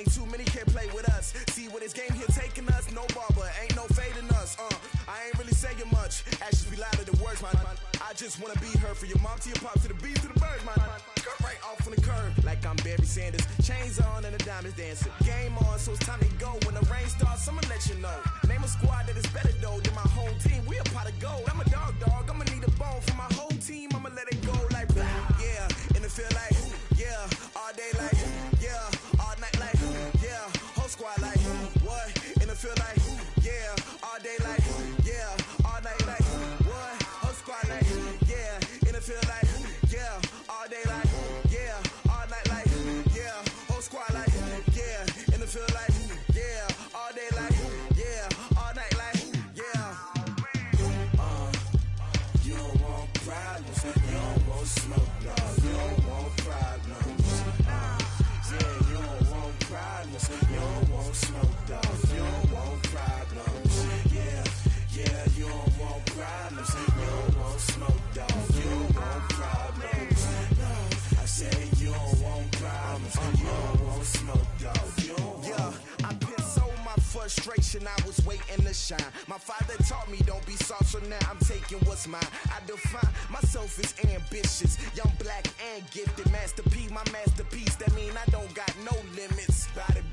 Ain't too many can play with us. See where this game here taking us? No barber, ain't no fading us. I ain't really saying much. Actions be louder than words, man. I just wanna be heard. For your mom to your pop to the beat to the birds, man. Cut right off on the curb like I'm Barry Sanders. Chains on and the diamonds dancing. Game on, so it's time to go. When the rain starts, I'ma let you know. Name a squad that is better though than my home team. We a pot of gold. I'm a dog. I'ma need a bone for my whole team. I'ma let it go like yeah. In the field like yeah. All day like yeah. All night like yeah. Whole squad like what? In the field like yeah. All day like yeah. All night like what? Whole squad like yeah. In the field like yeah. All day like yeah. All night like yeah. Whole squad like yeah. In the field like yeah. All day like yeah. All night like yeah. You don't want problems. You don't want smoke, no. You don't want problems. Yeah, you don't want problems. You don't want smoke, dog. You don't want problems. Yeah, you don't want problems. You don't want smoke, dog. You don't want problems. No, I say you don't want problems. You don't want smoke, dog. You don't want. Yeah, I pissed so my frustration. I was waiting to shine. My father taught me don't be soft, so now I'm taking what's mine. I define myself as ambitious, young, black, and gifted. Master P, my masterpiece. That mean I don't got no limits. Bout it,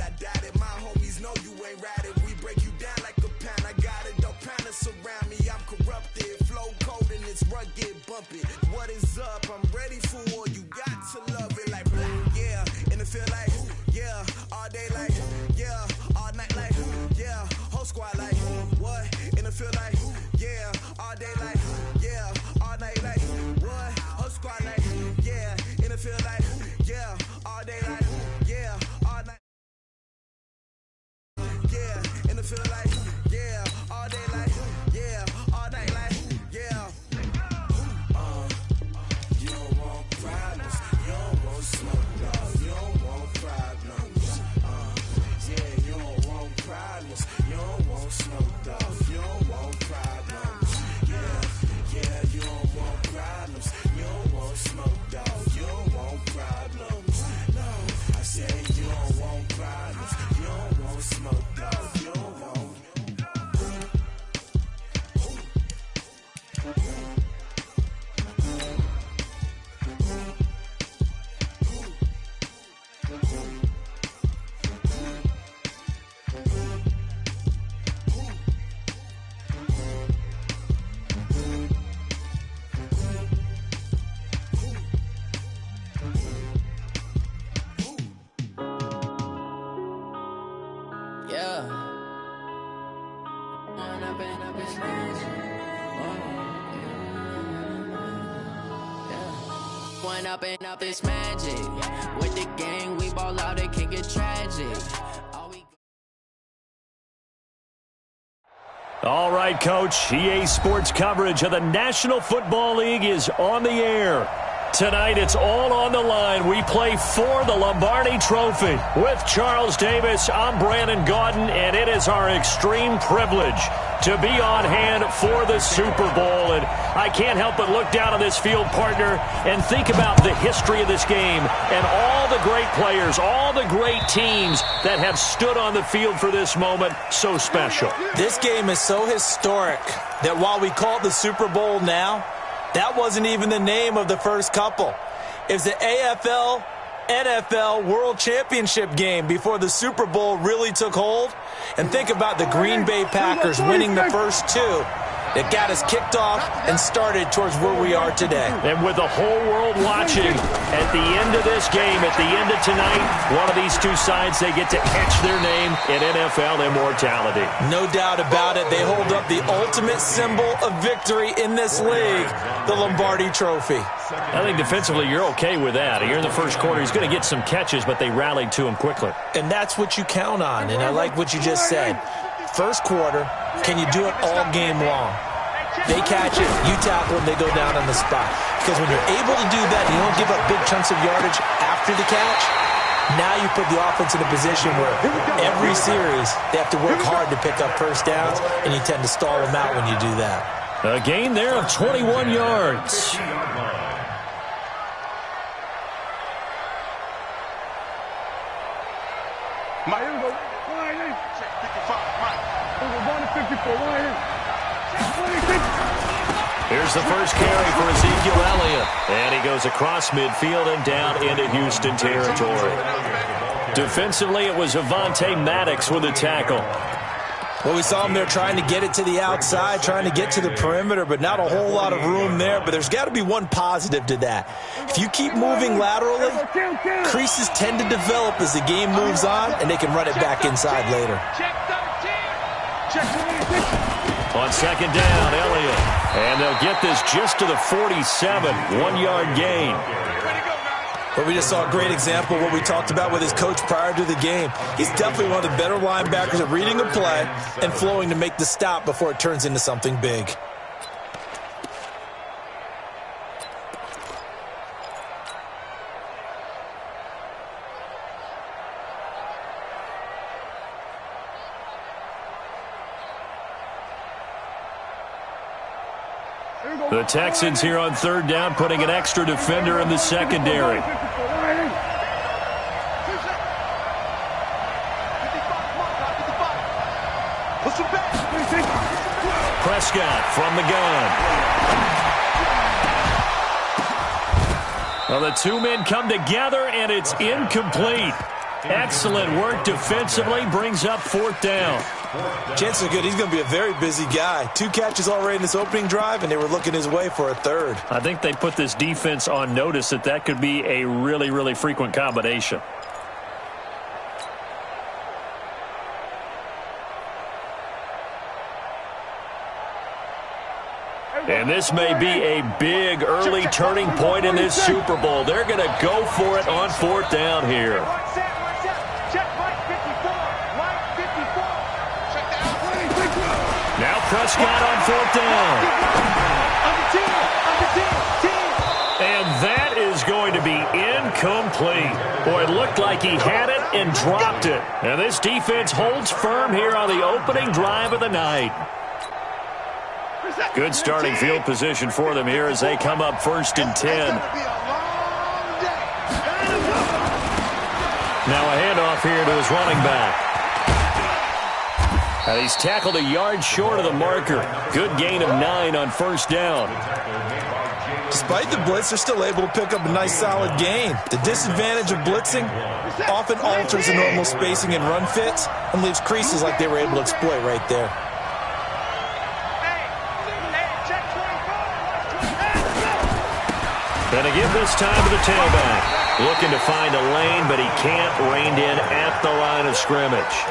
I doubt it. My homies know you ain't ratted. We break you down like a pound. I got it, don't pound us around me. I'm corrupted, flow cold and it's rugged, bumpy. What is up? I'm ready for war. You got to love it like yeah. In the field like yeah. All day like yeah. All night like yeah. Whole squad like what? In the field like yeah. All day like yeah. All night like what? Whole squad like yeah. In the field like yeah. All day like yeah. All night yeah. In the field like yeah. All day like yeah. All night like yeah. You don't want problems. You don't want smoke, dog. You don't want problems. Yeah, you don't want problems. You don't want smoke, dog. You don't want problems. Yeah, you don't want problems. You don't want smoke, dog. You don't want problems. No, I say you don't want problems. You don't want smoke, dog. You don't want. Up this magic. With the gang, we ball out, it can get tragic. All right, Coach. EA Sports coverage of the National Football League is on the air. Tonight, it's all on the line. We play for the Lombardi Trophy. With Charles Davis, I'm Brandon Gaudin, and it is our extreme privilege to be on hand for the Super Bowl. And I can't help but look down on this field, partner, and think about the history of this game and all the great players, all the great teams that have stood on the field for this moment. So special. This game is so historic that while we call it the Super Bowl now, that wasn't even the name of the first couple. It was the AFL, NFL World Championship game before the Super Bowl really took hold. And think about the Green Bay Packers winning the first two that got us kicked off and started towards where we are today. And with the whole world watching, at the end of this game, at the end of tonight, one of these two sides, they get to etch their name in NFL immortality. No doubt about it. They hold up the ultimate symbol of victory in this league, the Lombardi Trophy. I think defensively you're okay with that. Here in the first quarter, he's going to get some catches, but they rallied to him quickly. And that's what you count on, and I like what you just said. First quarter, can you do it all game long? They catch it, you tackle them, they go down on the spot. Because when you're able to do that, you don't give up big chunks of yardage after the catch, now you put the offense in a position where every series they have to work hard to pick up first downs, and you tend to stall them out when you do that. A gain there of 21 yards. Here's the first carry for Ezekiel Elliott. And he goes across midfield and down into Houston territory. Defensively, it was Avonte Maddox with a tackle. Well, we saw him there trying to get it to the outside, trying to get to the perimeter, but not a whole lot of room there. But there's got to be one positive to that. If you keep moving laterally, creases tend to develop as the game moves on, and they can run it back inside later. On second down, Elliott. And they'll get this just to the 47, 1-yard gain. But we just saw a great example of what we talked about with his coach prior to the game. He's definitely one of the better linebackers at reading a play and flowing to make the stop before it turns into something big. The Texans here on third down, putting an extra defender in the secondary. Prescott from the gun. Well, the two men come together, and it's incomplete. Excellent work defensively, brings up fourth down. Chances are good he's going to be a very busy guy. 2 catches already in this opening drive, and they were looking his way for a third. I think they put this defense on notice that could be a really, really frequent combination. And this may be a big early turning point in this Super Bowl. They're going to go for it on fourth down here. Now Prescott on fourth down. And that is going to be incomplete. Boy, it looked like he had it and dropped it. And this defense holds firm here on the opening drive of the night. Good starting field position for them here as they come up 1st and 10. Now a handoff here to his running back. And he's tackled a yard short of the marker. Good gain of 9 on first down. Despite the blitz, they're still able to pick up a nice solid gain. The disadvantage of blitzing often alters the normal spacing and run fits and leaves creases like they were able to exploit right there. Gonna give this time to the tailback. Looking to find a lane, but he can't. Reined in at the line of scrimmage.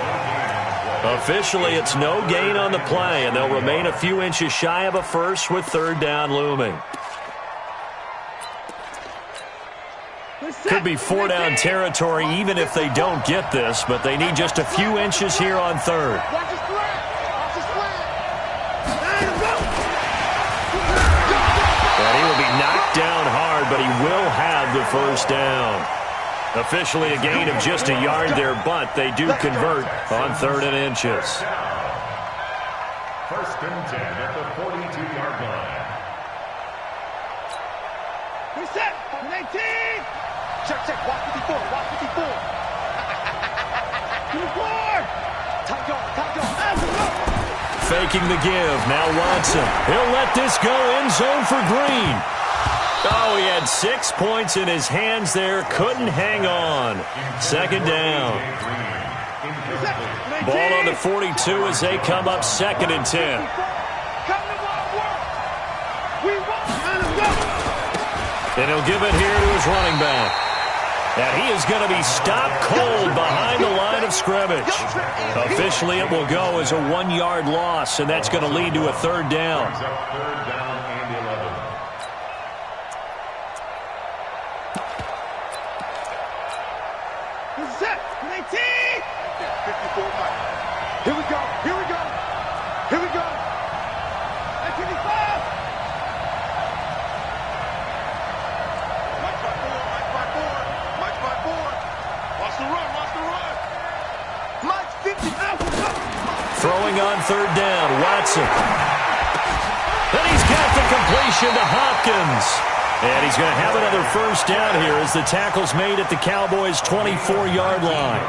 Officially, it's no gain on the play, and they'll remain a few inches shy of a first with third down looming. Could be 4-down territory even if they don't get this, but they need just a few inches here on third. And he will be knocked down hard, but he will have the first down. Officially a gain of just a yard there, but they do convert on 3rd and inches. 1st and 10 at the 42-yard line. Reset, 19. Check, walk 54, walk 54. 24. Faking the give, now Watson. He'll let this go end zone for Green. Oh, he had 6 points in his hands there, couldn't hang on. 2nd down. Ball on the 42 as they come up 2nd and 10. And he'll give it here to his running back. And he is going to be stopped cold behind the line of scrimmage. Officially, it will go as a 1-yard loss, and that's going to lead to a 3rd down. Here we go. Here we go. Here we go. 1985. March by four. March by four. March by four. Watch the run. Watch the run. March 50. Throwing on 3rd down, Watson. And he's got the completion to Hopkins. And he's going to have another first down here as the tackle's made at the Cowboys' 24-yard line.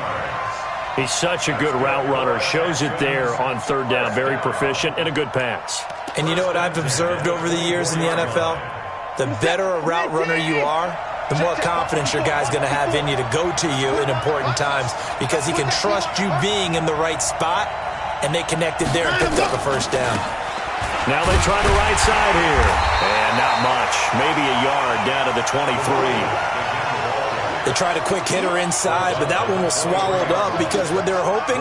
He's such a good route runner. Shows it there on third down. Very proficient and a good pass. And you know what I've observed over the years in the NFL? The better a route runner you are, the more confidence your guy's going to have in you to go to you in important times because he can trust you being in the right spot, and they connected there and picked up a first down. Now they try the right side here. And not much. Maybe a yard down to the 23. They tried a quick hitter inside, but that one was swallowed up because what they're hoping,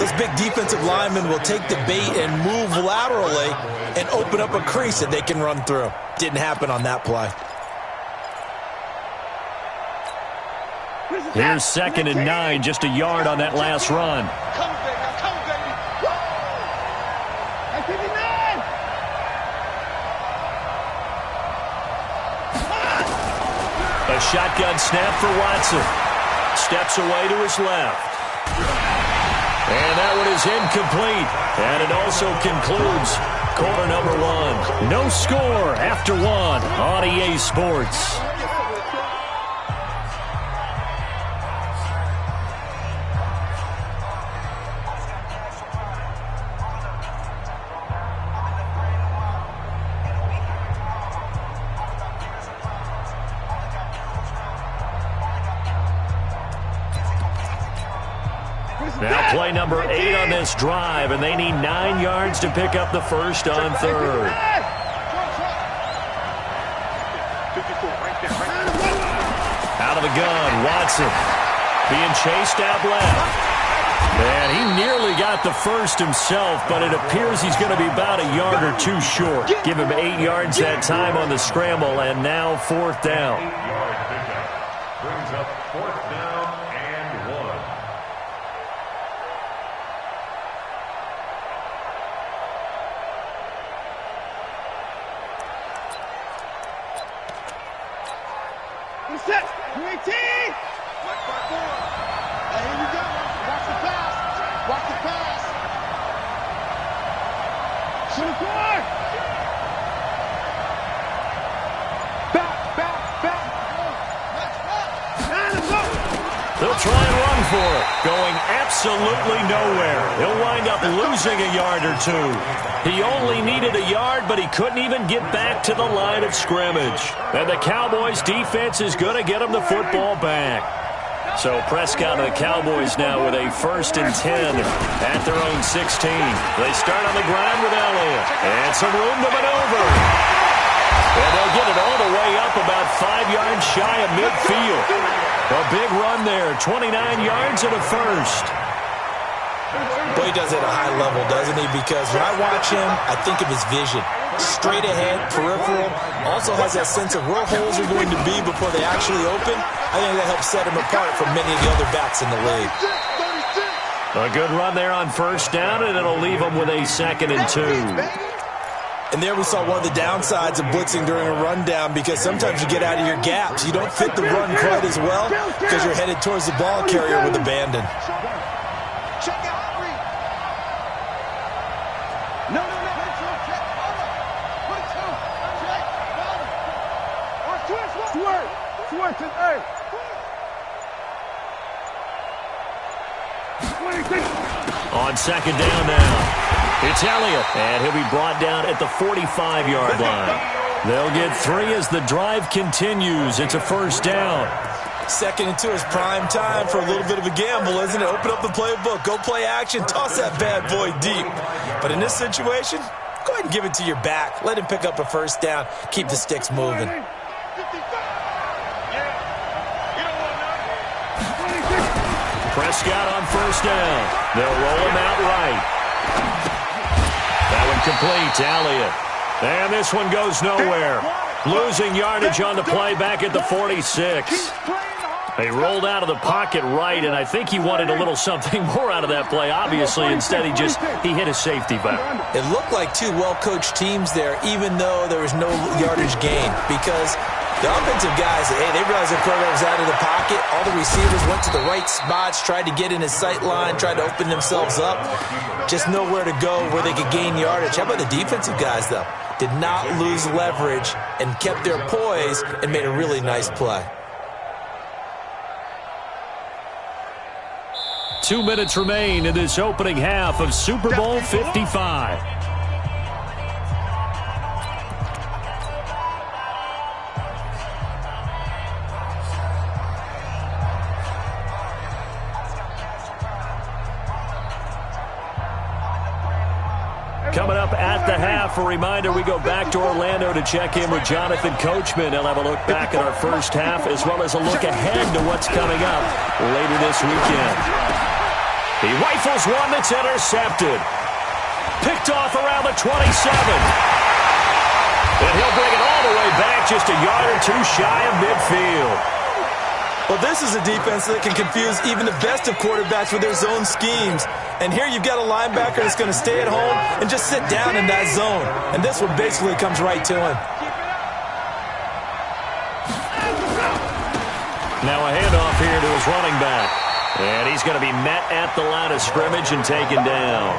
those big defensive linemen will take the bait and move laterally and open up a crease that they can run through. Didn't happen on that play. Here's 2nd and 9, just a yard on that last run. A shotgun snap for Watson. Steps away to his left. And that one is incomplete. And it also concludes quarter number 1. No score after 1 on EA Sports. Now play number 8 on this drive, and they need 9 yards to pick up the first on third. Out of the gun, Watson being chased out left. And he nearly got the first himself, but it appears he's going to be about a yard or 2 short. Give him 8 yards that time on the scramble, and now 4th down. 8-yard pickup brings up 4th down and 1. Set. UAT. Here we go. Watch the pass. Watch the pass. Shoot it forward. Back. They'll try and run for it. Going absolutely nowhere. He'll wind up losing a yard or 2. He only needed a yard, but he couldn't even get back to the line of scrimmage. And the Cowboys defense is going to get him the football back. So Prescott and the Cowboys now with a 1st and 10 at their own 16. They start on the ground with Elliott. And some room to maneuver. And they'll get it all the way up about 5 yards shy of midfield. A big run there, 29 yards and a first. Boy, he does it at a high level, doesn't he? Because when I watch him, I think of his vision. Straight ahead, peripheral. Also has that sense of where holes are going to be before they actually open. I think that helps set him apart from many of the other backs in the league. A good run there on 1st down, and it'll leave him with a 2nd and 2. And there we saw one of the downsides of blitzing during a rundown because sometimes you get out of your gaps. You don't fit the run quite as well because you're headed towards the ball carrier with abandon. On 2nd down now. It's Elliott, and he'll be brought down at the 45-yard line. They'll get 3 as the drive continues. It's a 1st down. 2nd and 2 is prime time for a little bit of a gamble, isn't it? Open up the playbook, go play action, toss that bad boy deep. But in this situation, go ahead and give it to your back. Let him pick up a 1st down. Keep the sticks moving. Prescott on 1st down. They'll roll him out right. That one complete to Elliott. And this one goes nowhere. Losing yardage on the play back at the 46. They rolled out of the pocket right, and I think he wanted a little something more out of that play, obviously. Instead, he hit a safety valve. It looked like 2 well-coached teams there, even though there was no yardage gain, because the offensive guys, they realized their quarterback was out of the pocket. All the receivers went to the right spots, tried to get in his sight line, tried to open themselves up. Just nowhere to go where they could gain yardage. How about the defensive guys, though? Did not lose leverage and kept their poise and made a really nice play. 2 minutes remain in this opening half of Super Bowl 55. Coming up at the half, a reminder, we go back to Orlando to check in with Jonathan Coachman. He'll have a look back at our first half as well as a look ahead to what's coming up later this weekend. He rifles one that's intercepted. Picked off around the 27. And he'll bring it all the way back just a yard or two shy of midfield. Well, this is a defense that can confuse even the best of quarterbacks with their zone schemes. And here you've got a linebacker that's going to stay at home and just sit down in that zone. And this one basically comes right to him. Now a handoff here to his running back. And he's going to be met at the line of scrimmage and taken down.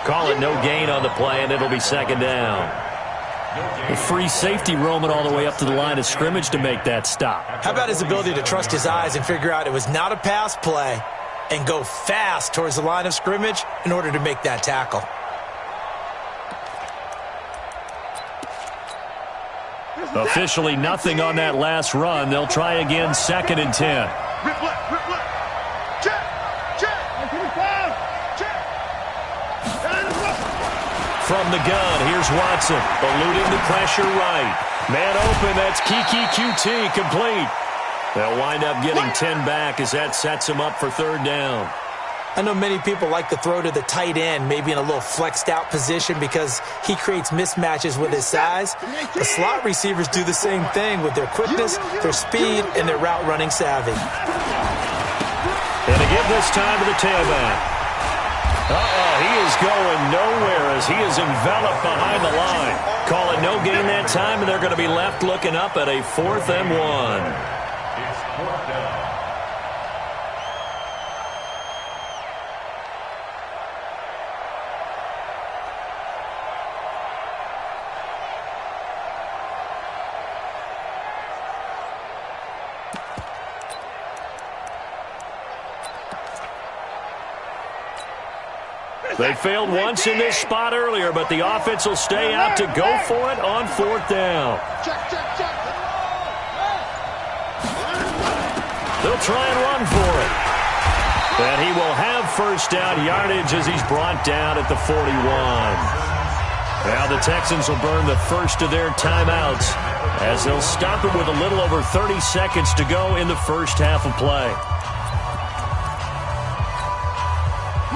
Call it no gain on the play, and it'll be second down. A free safety roaming all the way up to the line of scrimmage to make that stop. How about his ability to trust his eyes and figure out it was not a pass play and go fast towards the line of scrimmage in order to make that tackle. Officially nothing on that last run. They'll try again, 2nd and 10. From the gun, here's Watson, eluding the pressure right. Man open, that's Kiki QT, complete. They'll wind up getting 10 back as that sets him up for third down. I know many people like to throw to the tight end, maybe in a little flexed out position because he creates mismatches with his size. The slot receivers do the same thing with their quickness, their speed, and their route running savvy. And to give this time to the tailback. He is going nowhere as he is enveloped behind the line. Call it no gain that time, and they're going to be left looking up at a 4th and 1. It's 4th down. They failed once in this spot earlier, but the offense will stay out to go for it on 4th down. They'll try and run for it. And he will have first down yardage as he's brought down at the 41. Now the Texans will burn the first of their timeouts as they'll stop it with a little over 30 seconds to go in the first half of play.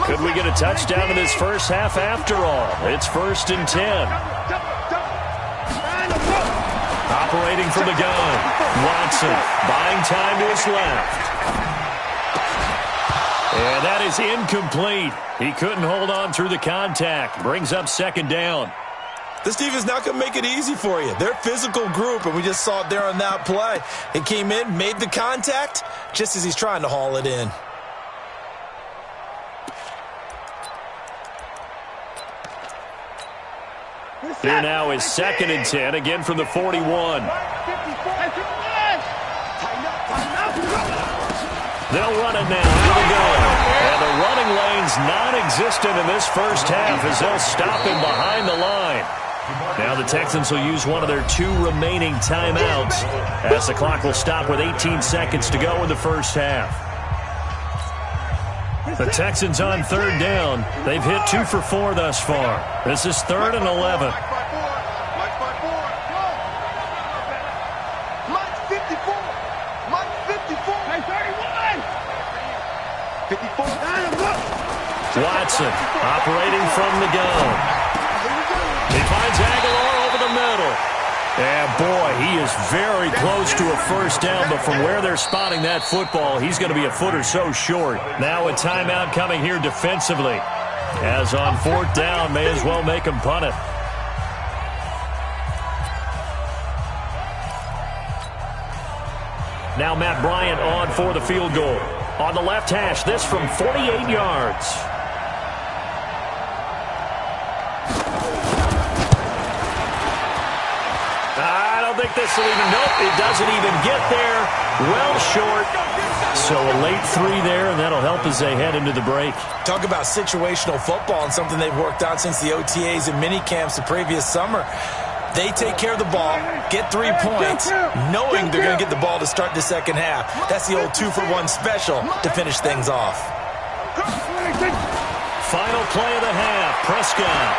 Could we get a touchdown in this first half after all? It's 1st and 10. Operating from the gun. Watson buying time to his left. And that is incomplete. He couldn't hold on through the contact. Brings up 2nd down. This defense not going to make it easy for you. They're a physical group, and we just saw it there on that play. He came in, made the contact, just as he's trying to haul it in. Here now is 2nd and 10, again from the 41. They'll run it now out of the gun. And the running lane's non-existent in this first half as they'll stop him behind the line. Now the Texans will use one of their 2 remaining timeouts as the clock will stop with 18 seconds to go in the first half. The Texans on 3rd down. They've hit 2 for 4 thus far. This is 3rd and 11. Watson operating from the gun. He finds Aguilar over the middle. And, boy, he is very close to a first down, but from where they're spotting that football, he's going to be a foot or so short. Now a timeout coming here defensively. As on 4th down, may as well make him punt it. Now Matt Bryant on for the field goal. On the left hash, this from 48 yards. I don't think this will even, nope, it doesn't even get there. Well short. So a late 3 there, and that'll help as they head into the break. Talk about situational football and something they've worked on since the OTAs and mini camps the previous summer. They take care of the ball, get 3 points, knowing they're going to get the ball to start the second half. That's the old 2-for-1 special to finish things off. Final play of the half, Prescott.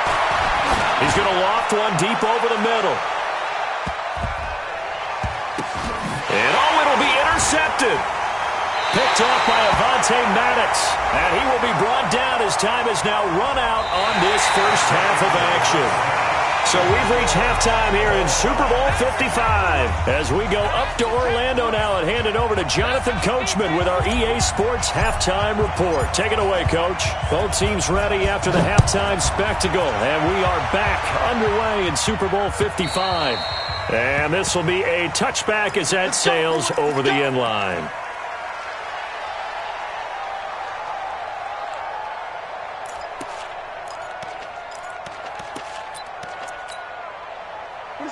He's going to loft one deep over the middle. And it'll be intercepted. Picked off by Avonte Maddox. And he will be brought down as time is now run out on this first half of action. So we've reached halftime here in Super Bowl 55. As we go up to Orlando now and hand it over to Jonathan Coachman with our EA Sports Halftime Report. Take it away, Coach. Both teams ready after the halftime spectacle. And we are back underway in Super Bowl 55. And this will be a touchback as that sails over the end line.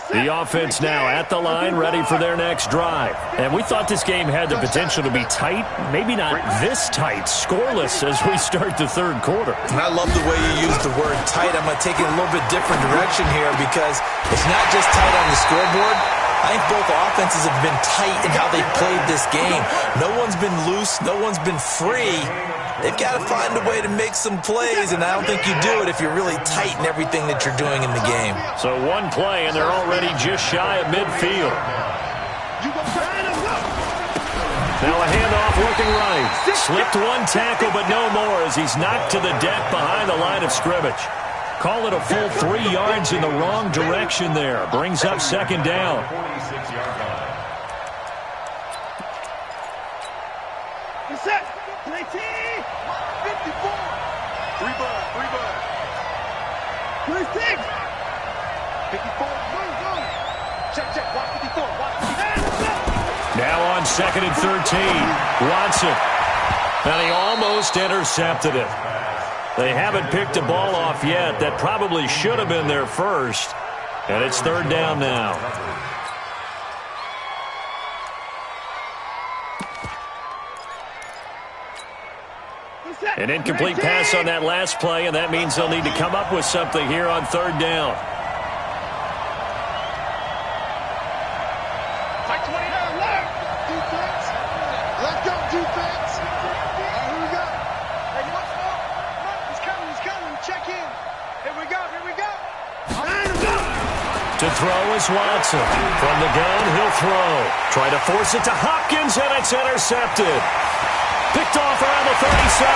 The offense now at the line, ready for their next drive. And we thought this game had the potential to be tight, maybe not this tight, scoreless as we start the third quarter. And I love the way you use the word tight. I'm going to take it a little bit different direction here because it's not just tight on the scoreboard. I think both offenses have been tight in how they've played this game. No one's been loose. No one's been free. They've got to find a way to make some plays, and I don't think you do it if you're really tight in everything that you're doing in the game. So one play, and they're already just shy of midfield. Now a handoff looking right. Slipped one tackle, but no more as he's knocked to the deck behind the line of scrimmage. Call it a full 3 yards in the wrong direction there. Brings up second down. 46-yard line. Set. 19. 54. 3 bud. 26. 54. Go. Check. Watch 54. Now on 2nd and 13. Watson. And he almost intercepted it. They haven't picked a ball off yet. That probably should have been their first. And it's 3rd down now. An incomplete pass on that last play, and that means they'll need to come up with something here on 3rd down. Fight 20 down left. Defense. Let's go, defense. Here we go. Hey, what's up? He's coming. Check in. Here we go. To throw is Watson. From the gun, he'll throw. Try to force it to Hopkins, and it's intercepted. Picked off around the 37.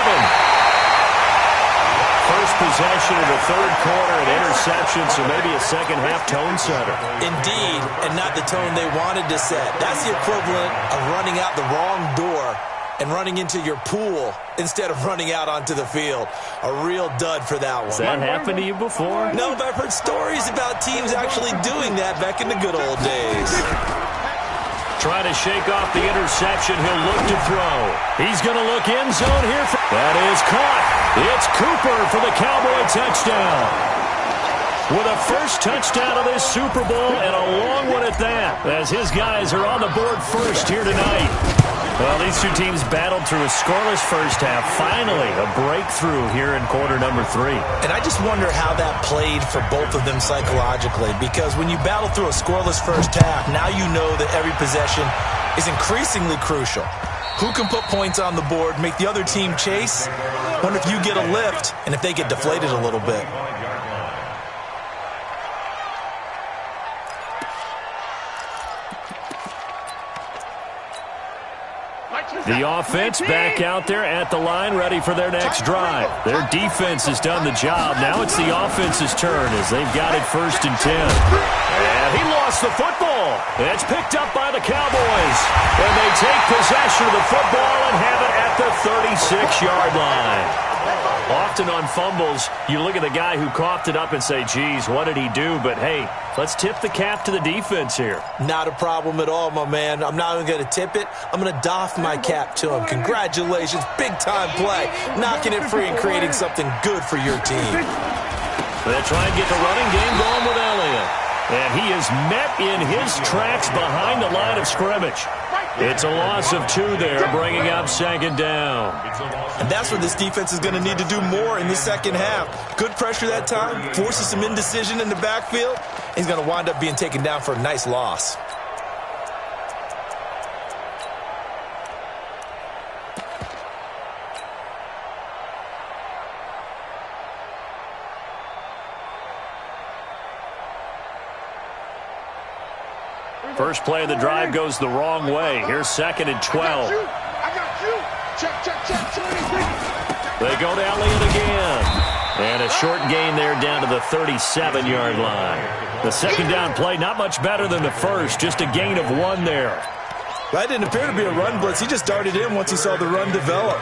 First possession of the third quarter, an interception, so maybe a second-half tone setter. Indeed, and not the tone they wanted to set. That's the equivalent of running out the wrong door and running into your pool instead of running out onto the field. A real dud for that one. Has that happened to you before? No, but I've heard stories about teams actually doing that back in the good old days. Trying to shake off the interception. He'll look to throw. He's going to look end zone here. That is caught. It's Cooper for the Cowboy touchdown. With a first touchdown of this Super Bowl and a long one at that, as his guys are on the board first here tonight. Well, these two teams battled through a scoreless first half. Finally, a breakthrough here in quarter number 3. And I just wonder how that played for both of them psychologically, because when you battle through a scoreless first half, now you know that every possession is increasingly crucial. Who can put points on the board, make the other team chase? Wonder if you get a lift and if they get deflated a little bit. The offense back out there at the line, ready for their next drive. Their defense has done the job. Now it's the offense's turn as they've got it 1st and 10. And he lost the football. It's picked up by the Cowboys. And they take possession of the football and have it at the 36-yard line. Often on fumbles, you look at the guy who coughed it up and say, geez, what did he do? But, hey, let's tip the cap to the defense here. Not a problem at all, my man. I'm not even going to tip it. I'm going to doff my cap to him. Congratulations. Big-time play. Knocking it free and creating something good for your team. They'll try and get the running game going with Elliott. And he is met in his tracks behind the line of scrimmage. It's a loss of 2 there, bringing up second down. And that's what this defense is going to need to do more in the second half. Good pressure that time, forces some indecision in the backfield. He's going to wind up being taken down for a nice loss. First play of the drive goes the wrong way. Here's second and 12. I got you. Check. They go to Elliott again. And a short gain there down to the 37-yard line. The second down play, not much better than the first, just a gain of 1 there. That didn't appear to be a run blitz. He just darted in once he saw the run develop.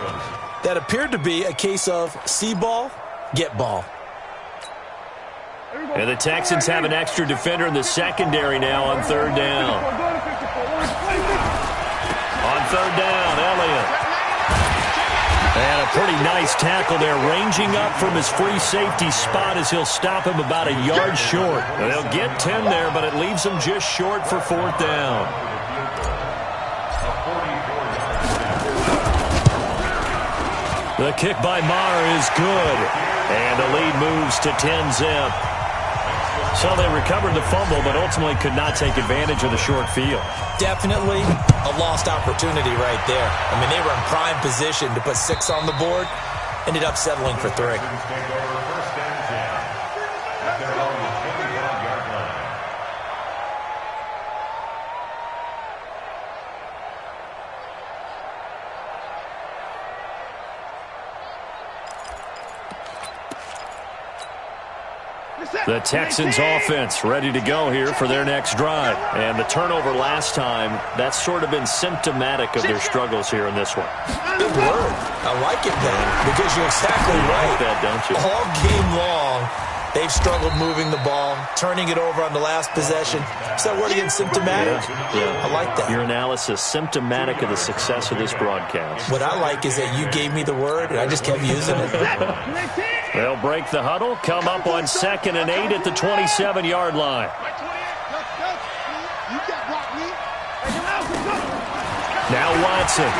That appeared to be a case of see ball, get ball. And the Texans have an extra defender in the secondary now on third down. On third down, Elliott. And a pretty nice tackle there, ranging up from his free safety spot as he'll stop him about a yard short. They'll get 10 there, but it leaves them just short for fourth down. The kick by Maher is good. And the lead moves to 10-zip. So they recovered the fumble, but ultimately could not take advantage of the short field. Definitely a lost opportunity right there. I mean, they were in prime position to put 6 on the board. Ended up settling for 3. The Texans offense ready to go here for their next drive. And the turnover last time, that's sort of been symptomatic of their struggles here in this one. Good word. I like it, Ben, because you're exactly right. You like that, don't you? All game long, they've struggled moving the ball, turning it over on the last possession. Is that word again, symptomatic? Yeah. I like that. Your analysis, symptomatic of the success of this broadcast. What I like is that you gave me the word, and I just kept using it. They'll break the huddle, come up on 2nd and 8 at the 27-yard line. Now Watson.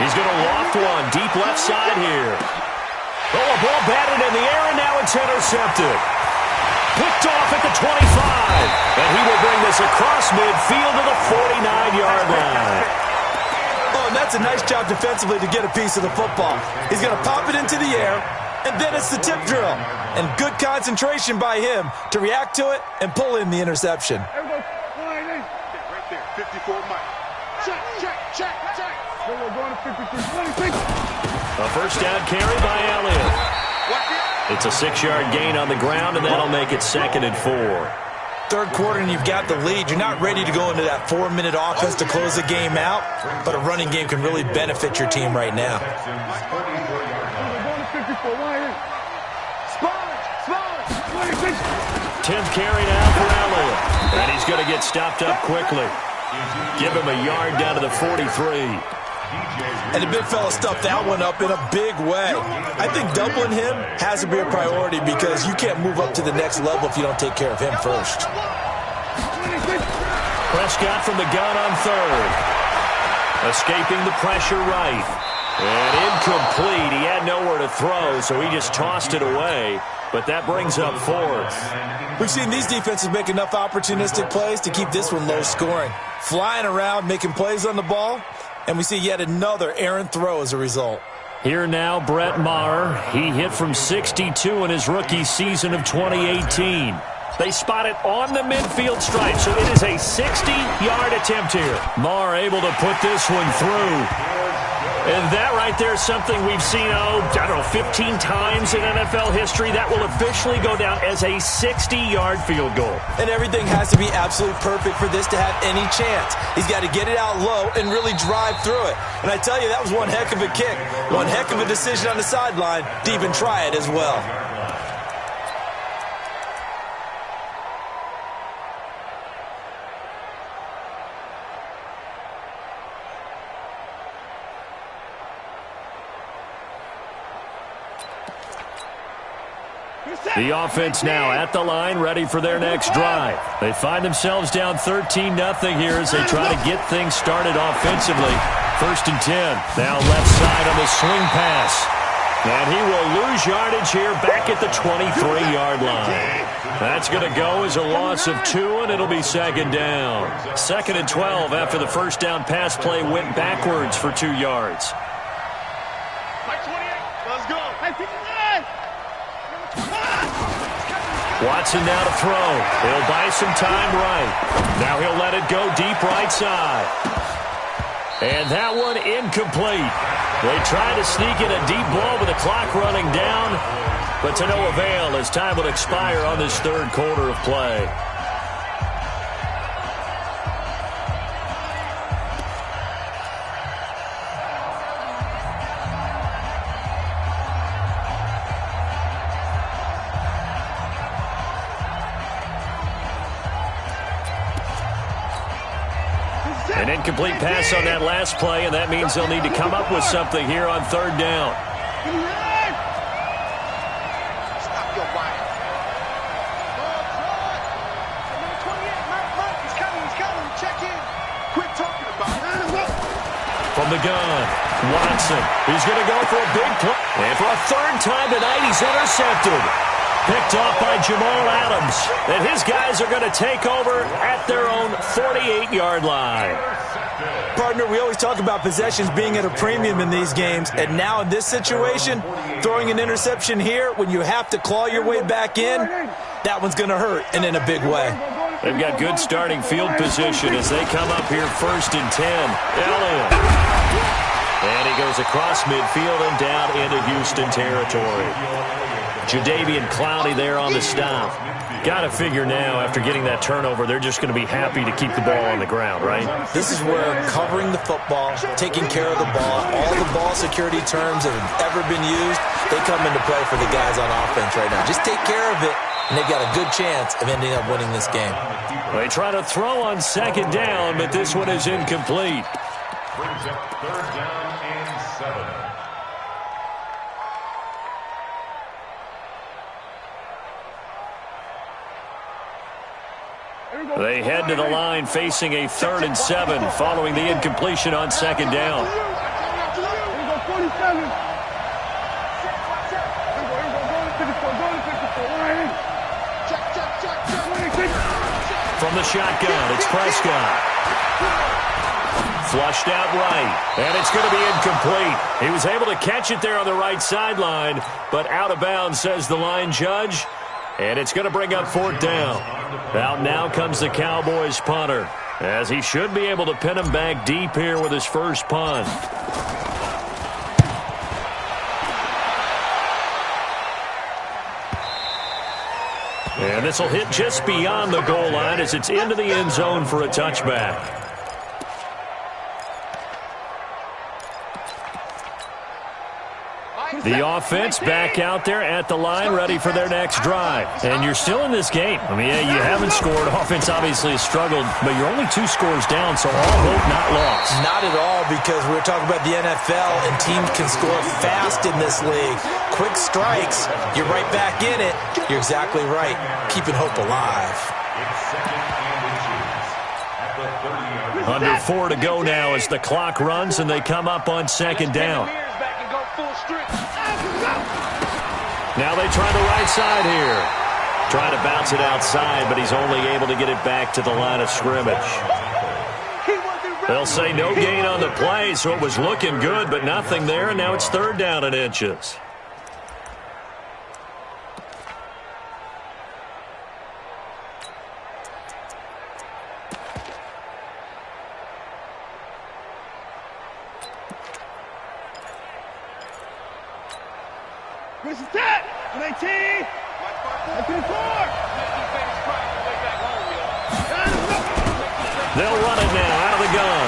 He's going to loft one deep left side here. Oh, a ball batted in the air, and now it's intercepted. Picked off at the 25. And he will bring this across midfield to the 49-yard line. Oh, and that's a nice job defensively to get a piece of the football. He's going to pop it into the air, and then it's the tip drill. And good concentration by him to react to it and pull in the interception. Right there, 54 Mike. Check. We're going to 53. A first down carry by Elliott. It's a 6-yard gain on the ground, and that'll make it 2nd and 4. Third quarter and you've got the lead. You're not ready to go into that 4-minute offense to close the game out, but a running game can really benefit your team right now. 10th carry now for Elliott. And he's going to get stopped up quickly. Give him a yard down to the 43. And the big fella stuffed that one up in a big way. I think doubling him has to be a priority because you can't move up to the next level if you don't take care of him first. Prescott from the gun on third. Escaping the pressure right. And incomplete. He had nowhere to throw, so he just tossed it away. But that brings up fourth. We've seen these defenses make enough opportunistic plays to keep this one low scoring. Flying around, making plays on the ball. And we see yet another errant throw as a result. Here now, Brett Maher. He hit from 62 in his rookie season of 2018. They spot it on the midfield stripe, so it is a 60-yard attempt here. Maher able to put this one through. And that right there is something we've seen, 15 times in NFL history. That will officially go down as a 60-yard field goal. And everything has to be absolutely perfect for this to have any chance. He's got to get it out low and really drive through it. And I tell you, that was one heck of a kick. One heck of a decision on the sideline to even try it as well. The offense now at the line, ready for their next drive. They find themselves down 13-0 here as they try to get things started offensively. 1st and 10. Now left side on the swing pass. And he will lose yardage here back at the 23-yard line. That's going to go as a loss of 2, and it'll be 2nd down. 2nd and 12 after the first down pass play went backwards for 2 yards. Let's go. Watson now to throw. He'll buy some time right. Now he'll let it go deep right side. And that one incomplete. They try to sneak in a deep ball with the clock running down, but to no avail as time will expire on this 3rd quarter of play. An incomplete pass on that last play, and that means they'll need to come up with something here on 3rd down. Stop your whine. He's coming. Check in. Quit talking about it. From the gun, Watson. He's going to go for a big play. And for a 3rd time tonight, he's intercepted. Picked off by Jamal Adams. And his guys are going to take over at their own 48-yard line. Partner, we always talk about possessions being at a premium in these games. And now in this situation, throwing an interception here when you have to claw your way back in, that one's going to hurt, and in a big way. They've got good starting field position as they come up here 1st and 10. Elliott. And he goes across midfield and down into Houston territory. Jadeveon Clowney there on the stop. Got to figure now, after getting that turnover, they're just going to be happy to keep the ball on the ground, right? This is where covering the football, taking care of the ball, all the ball security terms that have ever been used, they come into play for the guys on offense right now. Just take care of it, and they've got a good chance of ending up winning this game. They try to throw on 2nd down, but this one is incomplete. Brings up 3rd down and 7. They head to the line facing a 3rd and 7 following the incompletion on 2nd down. From the shotgun, it's Prescott. Flushed out right, and it's going to be incomplete. He was able to catch it there on the right sideline, but out of bounds, says the line judge. And it's going to bring up 4th down. Out now comes the Cowboys punter, as he should be able to pin him back deep here with his first punt. And this will hit just beyond the goal line as it's into the end zone for a touchback. The offense back out there at the line, ready for their next drive. And you're still in this game. I mean, yeah, you haven't scored. Offense obviously has struggled, but you're only 2 scores down, so all hope not lost. Not at all, because we're talking about the NFL, and teams can score fast in this league. Quick strikes, you're right back in it. You're exactly right. Keeping hope alive. Under 4 to go now as the clock runs, and they come up on 2nd down. Now they try the right side here. Trying to bounce it outside, but he's only able to get it back to the line of scrimmage. They'll say no gain on the play, so it was looking good, but nothing there, and now it's 3rd down and inches. Where's the tap? 19. 24. They'll run it now out of the gun.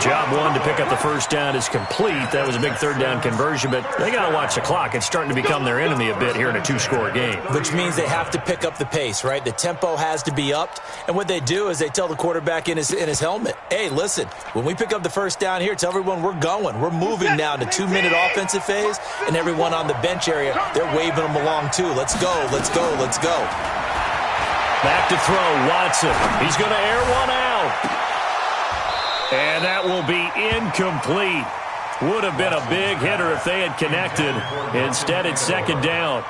Job one to pick up the first down is complete. That was a big third down conversion, but they got to watch the clock. It's starting to become their enemy a bit here in a two-score game. Which means they have to pick up the pace, right? The tempo has to be upped. And what they do is they tell the quarterback in his helmet, hey, listen, when we pick up the first down here, tell everyone we're going. We're moving now to 2-minute offensive phase, and everyone on the bench area, they're waving them along too. Let's go, let's go, let's go. Back to throw, Watson. He's going to air one out. And that will be incomplete. Would have been a big hitter if they had connected. Instead, it's second down.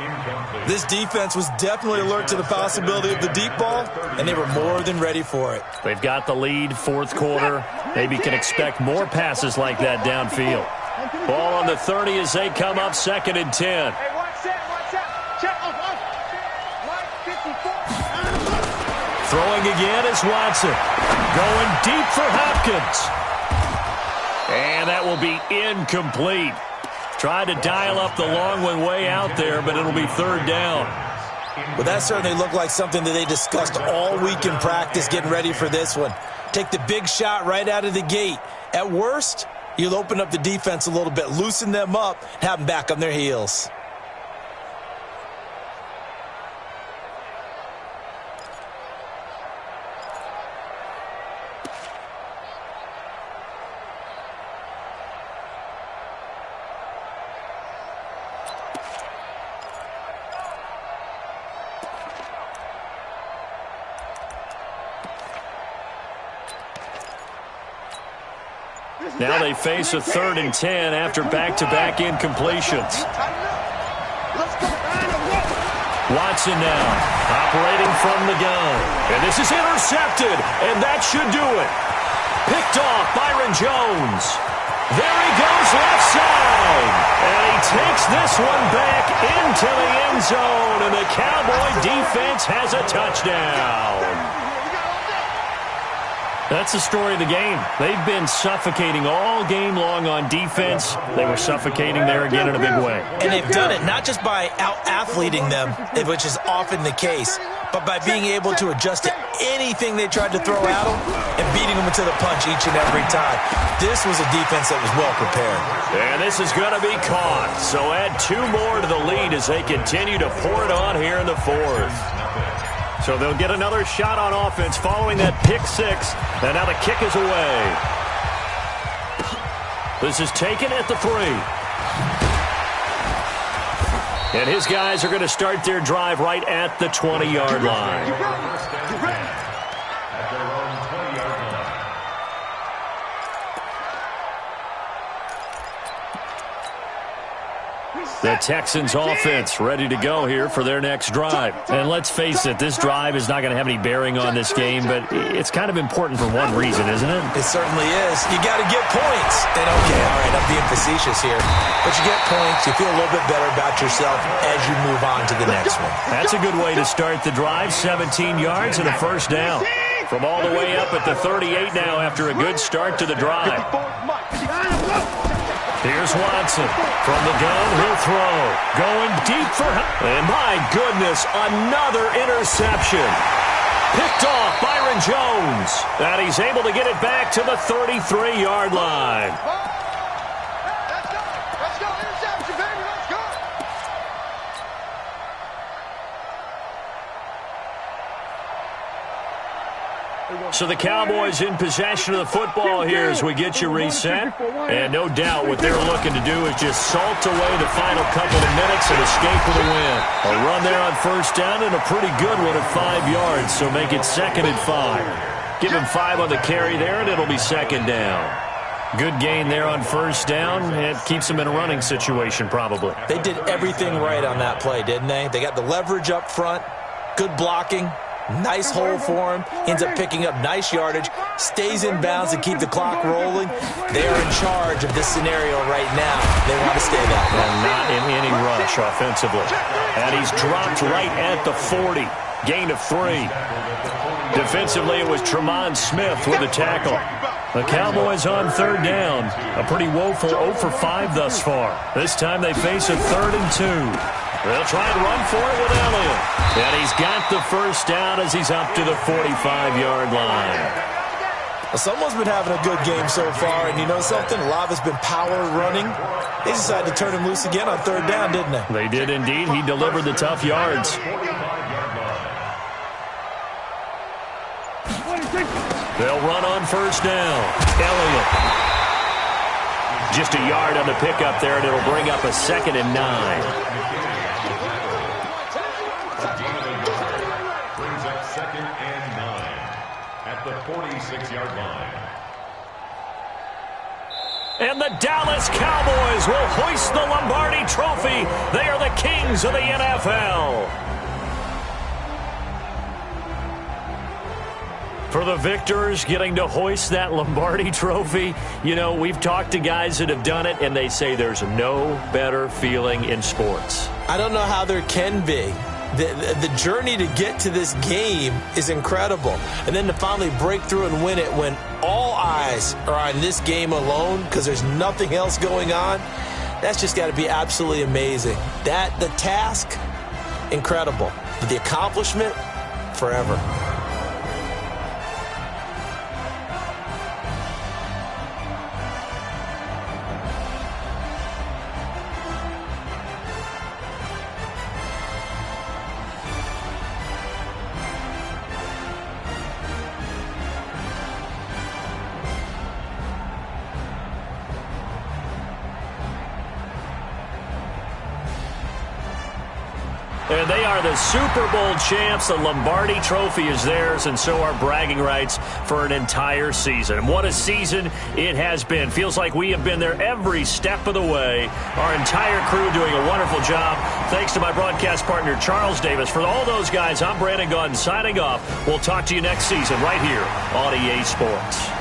This defense was definitely alert to the possibility of the deep ball, and they were more than ready for it. They've got the lead, fourth quarter. Maybe can expect more passes like that downfield. Ball on the 30 as they come up, 2nd and 10. Hey, watch that. Check off. 54. Throwing again is Watson. Going deep for Hopkins. And that will be incomplete. Tried to dial up the long one way out there, but it'll be third down. Well, that certainly looked like something that they discussed all week in practice getting ready for this one. Take the big shot right out of the gate. At worst, you'll open up the defense a little bit, loosen them up, have them back on their heels. Now they face a 3rd and 10 after back-to-back incompletions. Watson now, operating from the gun. And this is intercepted, and that should do it. Picked off Byron Jones. There he goes left side. And he takes this one back into the end zone, and the Cowboy defense has a touchdown. That's the story of the game. They've been suffocating all game long on defense. They were suffocating there again in a big way. And they've done it not just by out-athleting them, which is often the case, but by being able to adjust to anything they tried to throw at them and beating them to the punch each and every time. This was a defense that was well prepared. And this is going to be caught. So add 2 more to the lead as they continue to pour it on here in the 4th. So they'll get another shot on offense following that pick 6. And now the kick is away. This is taken at the 3. And his guys are going to start their drive right at the 20-yard line. The Texans offense ready to go here for their next drive. And let's face it, this drive is not going to have any bearing on this game, but it's kind of important for one reason, isn't it? It certainly is. You got to get points. And okay, all right, I'm being facetious here. But you get points, you feel a little bit better about yourself as you move on to the next one. That's a good way to start the drive. 17 yards and a first down. From all the way up at the 38 now after a good start to the drive. Here's Watson. From the gun, he'll throw. Going deep for... And my goodness, another interception. Picked off Byron Jones. And he's able to get it back to the 33-yard line. Let's go. Interception, baby. Let's go. So the Cowboys in possession of the football here as we get you reset. And no doubt what they're looking to do is just salt away the final couple of minutes and escape with a win. A run there on first down and a pretty good one at 5 yards, so make it 2nd and 5. Give him 5 on the carry there, and it'll be 2nd down. Good gain there on first down. It keeps them in a running situation probably. They did everything right on that play, didn't they? They got the leverage up front, good blocking. Nice hole for him. Ends up picking up nice yardage. Stays in bounds to keep the clock rolling. They are in charge of this scenario right now. They want to stay that way. And not in any rush offensively. And he's dropped right at the 40. Gain of 3. Defensively, it was Tremont Smith with the tackle. The Cowboys on third down. A pretty woeful 0 for 5 thus far. This time they face a 3rd and 2. They'll try and run for it with Elliott. And he's got the first down as he's up to the 45-yard line. Well, someone's been having a good game so far, and you know something? A lot has been power running. They decided to turn him loose again on third down, didn't they? They did indeed. He delivered the tough yards. They'll run on first down. Elliott. Just a yard on the pickup there, and it'll bring up a 2nd and 9. Brings up 2nd and 9 at the 46-yard line. And the Dallas Cowboys will hoist the Lombardi Trophy. They are the kings of the NFL. For the victors getting to hoist that Lombardi Trophy, you know, we've talked to guys that have done it, and they say there's no better feeling in sports. I don't know how there can be. The journey to get to this game is incredible. And then to finally break through and win it when all eyes are on this game alone because there's nothing else going on, that's just got to be absolutely amazing. The task, incredible. But the accomplishment, forever. And they are the Super Bowl champs. The Lombardi Trophy is theirs, and so are bragging rights for an entire season. And what a season it has been. Feels like we have been there every step of the way. Our entire crew doing a wonderful job. Thanks to my broadcast partner, Charles Davis. For all those guys, I'm Brandon Gaudin signing off. We'll talk to you next season right here on EA Sports.